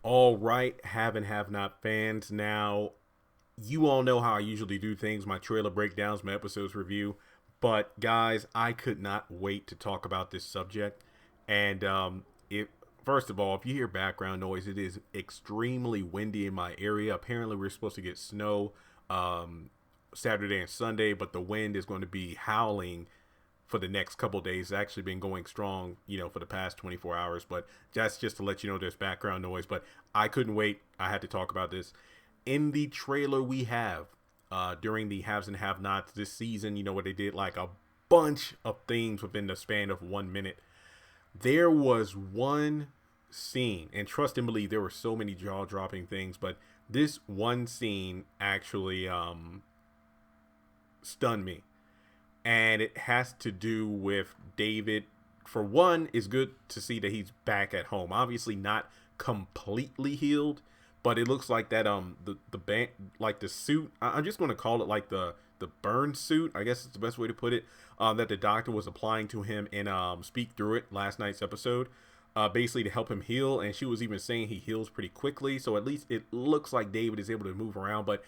All right, have and have not fans. Now, you all know how I usually do things, my trailer breakdowns, my episodes review. But guys, I could not wait to talk about this subject. And it first of all, if you hear background noise, it is extremely windy in my area. Apparently, we're supposed to get snow um, Saturday and Sunday, but the wind is going to be howling for the next couple of days. It's actually been going strong, for the past 24 hours. But that's just to let you know there's background noise. But I couldn't wait. I had to talk about this. In the trailer we have during the haves and have nots this season, where they did like a bunch of things within the span of 1 minute. There was one scene, and trust and believe there were so many jaw dropping things, but this one scene actually stunned me, and it has to do with David. For one, it's good to see that he's back at home. Obviously, not completely healed, but it looks like that the band, like the suit. I'm just going to call it like the burn suit. I guess it's the best way to put it. That the doctor was applying to him in Speak Through It last night's episode. Basically to help him heal, and she was even saying he heals pretty quickly. So at least it looks like David is able to move around, but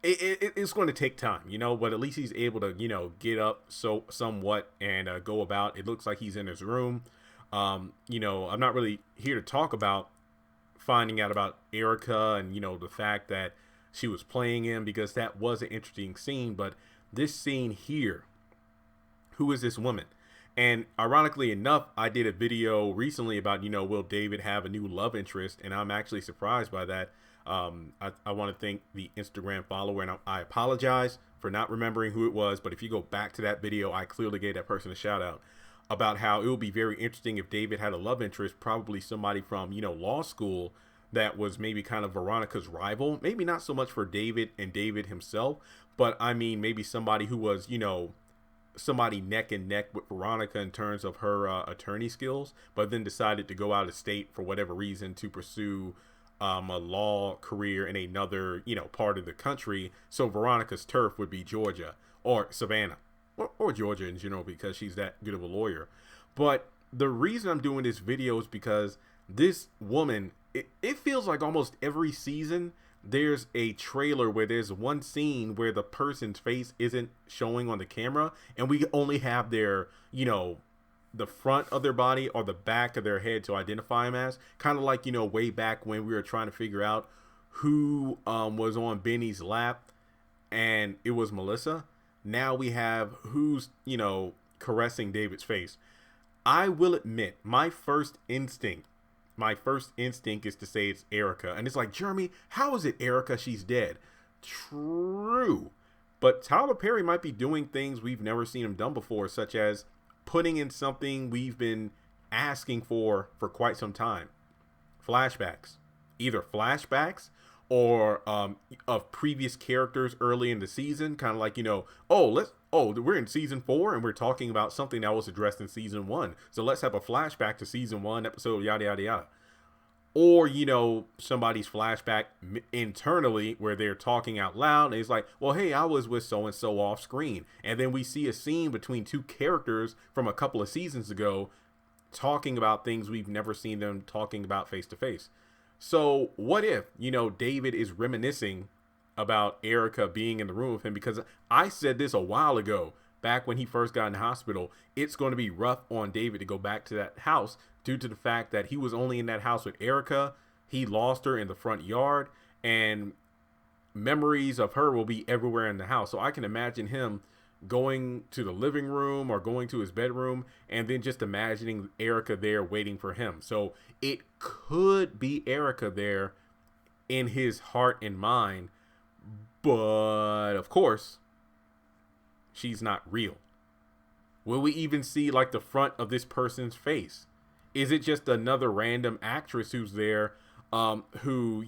it's going to take time, but at least he's able to, get up so somewhat and go about. It looks like he's in his room. I'm not really here to talk about finding out about Erica and, the fact that she was playing him, because that was an interesting scene. But this scene here, who is this woman? And ironically enough, I did a video recently about, will David have a new love interest? And I'm actually surprised by that. I want to thank the Instagram follower, and I apologize for not remembering who it was. But if you go back to that video, I clearly gave that person a shout out about how it would be very interesting if David had a love interest, probably somebody from, law school that was maybe kind of Veronica's rival. Maybe not so much for David and David himself, but I mean, maybe somebody who was, somebody neck and neck with Veronica in terms of her attorney skills, but then decided to go out of state for whatever reason to pursue a law career in another, part of the country. So Veronica's turf would be Georgia or Savannah or Georgia in general, because she's that good of a lawyer. But the reason I'm doing this video is because this woman, it feels like almost every season there's a trailer where there's one scene where the person's face isn't showing on the camera, and we only have their, the front of their body or the back of their head to identify them as. Kind of like, way back when we were trying to figure out who was on Benny's lap, and it was Melissa. Now we have who's, caressing David's face. I will admit, my first instinct is to say it's Erica. And it's like, Jeremy, how is it Erica? She's dead. True. But Tyler Perry might be doing things we've never seen him done before, such as putting in something we've been asking for quite some time. Flashbacks. Either flashbacks or of previous characters early in the season. Kind of like, we're in season 4 and we're talking about something that was addressed in season 1. So let's have a flashback to season 1 episode, yada, yada, yada. Or, somebody's flashback internally where they're talking out loud and it's like, well, hey, I was with so-and-so off screen. And then we see a scene between two characters from a couple of seasons ago talking about things we've never seen them talking about face to face. So what if, David is reminiscing about Erica being in the room with him? Because I said this a while ago, back when he first got in the hospital, it's going to be rough on David to go back to that house due to the fact that he was only in that house with Erica. He lost her in the front yard, and memories of her will be everywhere in the house. So I can imagine him going to the living room or going to his bedroom and then just imagining Erica there waiting for him. So it could be Erica there in his heart and mind, but of course she's not real. Will we even see like the front of this person's face? Is it just another random actress who's there, who,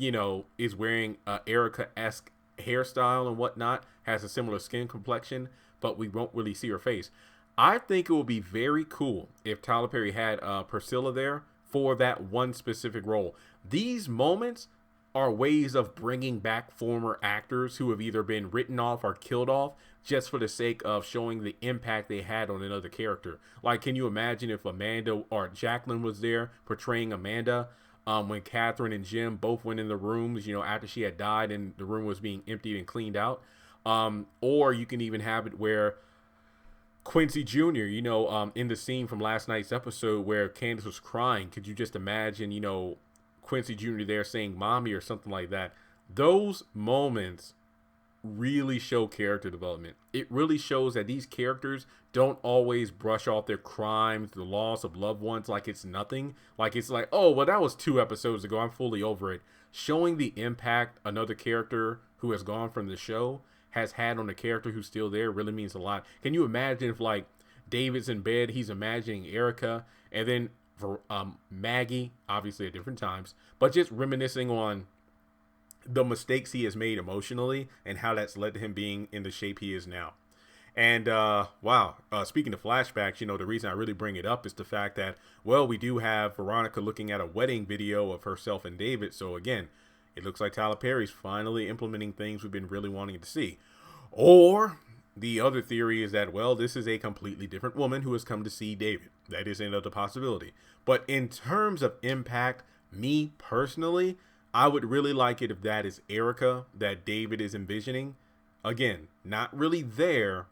is wearing a Erica-esque hairstyle and whatnot, has a similar skin complexion, but we won't really see her face? I think it would be very cool if Tyler Perry had Priscilla there for that one specific role. These moments are ways of bringing back former actors who have either been written off or killed off just for the sake of showing the impact they had on another character. Like, can you imagine if Amanda or Jacqueline was there portraying Amanda? when Catherine and Jim both went in the rooms, after she had died and the room was being emptied and cleaned out. Or you can even have it where Quincy Jr., in the scene from last night's episode where Candace was crying, could you just imagine, Quincy Jr. there saying mommy or something like that? Those moments really show character development. It really shows that these characters don't always brush off their crimes, the loss of loved ones, like it's nothing. Like it's like, oh, well, that was 2 episodes ago, I'm fully over it. Showing the impact another character who has gone from the show has had on the character who's still there really means a lot. Can you imagine if, like, David's in bed, he's imagining Erica, and then for Maggie, obviously at different times, but just reminiscing on the mistakes he has made emotionally and how that's led to him being in the shape he is now. And wow, speaking of flashbacks, the reason I really bring it up is the fact that, well, we do have Veronica looking at a wedding video of herself and David. So again, it looks like Tyler Perry's finally implementing things we've been really wanting to see. Or the other theory is that, well, this is a completely different woman who has come to see David. That is another possibility. But in terms of impact, me personally, I would really like it if that is Erica that David is envisioning. Again, not really there,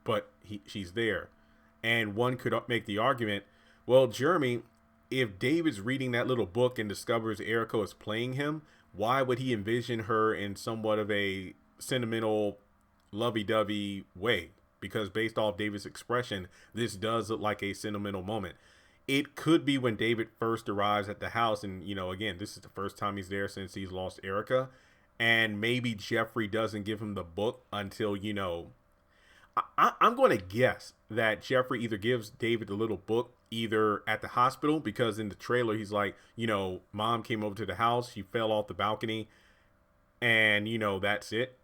but she's there. And one could make the argument, well, Jeremy, if David's reading that little book and discovers Erica is playing him, why would he envision her in somewhat of a sentimental, lovey-dovey way? Because based off David's expression, this does look like a sentimental moment. It could be when David first arrives at the house, and again, this is the first time he's there since he's lost Erica, and maybe Jeffrey doesn't give him the book until I'm going to guess that Jeffrey either gives David the little book either at the hospital, because in the trailer he's like, mom came over to the house, she fell off the balcony, and that's it.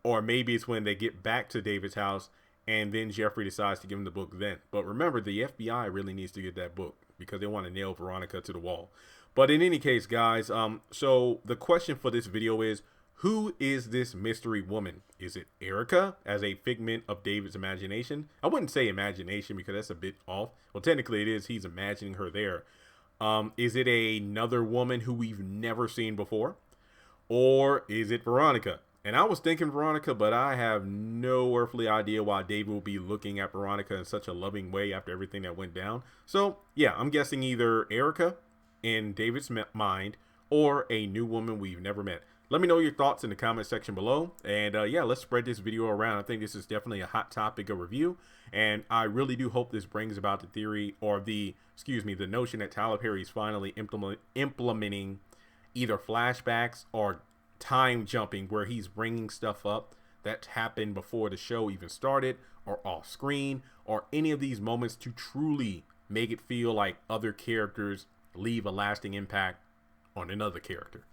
Or maybe it's when they get back to David's house and then Jeffrey decides to give him the book then. But remember, the FBI really needs to get that book because they want to nail Veronica to the wall. But in any case, guys, so the question for this video is, who is this mystery woman? Is it Erica as a figment of David's imagination? I wouldn't say imagination because that's a bit off. Well, technically it is. He's imagining her there. Is it another woman who we've never seen before? Or is it Veronica? And I was thinking Veronica, but I have no earthly idea why David will be looking at Veronica in such a loving way after everything that went down. So, yeah, I'm guessing either Erica in David's mind or a new woman we've never met. Let me know your thoughts in the comment section below. And yeah, let's spread this video around. I think this is definitely a hot topic of review. And I really do hope this brings about the theory or the notion that Tyler Perry is finally implementing either flashbacks or time jumping, where he's bringing stuff up that happened before the show even started or off screen, or any of these moments to truly make it feel like other characters leave a lasting impact on another character.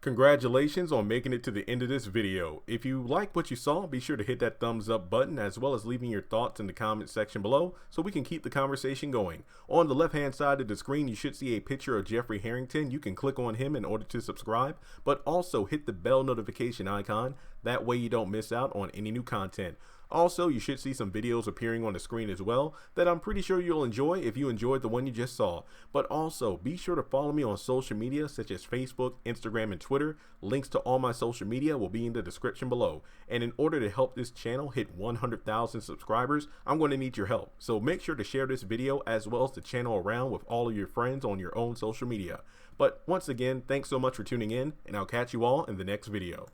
Congratulations on making it to the end of this video. If you like what you saw, be sure to hit that thumbs up button, as well as leaving your thoughts in the comment section below so we can keep the conversation going. On the left hand side of the screen, you should see a picture of Jeffrey Harrington. You can click on him in order to subscribe, but also hit the bell notification icon. That way you don't miss out on any new content. Also, you should see some videos appearing on the screen as well that I'm pretty sure you'll enjoy if you enjoyed the one you just saw. But also, be sure to follow me on social media such as Facebook, Instagram, and Twitter. Links to all my social media will be in the description below. And in order to help this channel hit 100,000 subscribers, I'm going to need your help. So make sure to share this video as well as the channel around with all of your friends on your own social media. But once again, thanks so much for tuning in, and I'll catch you all in the next video.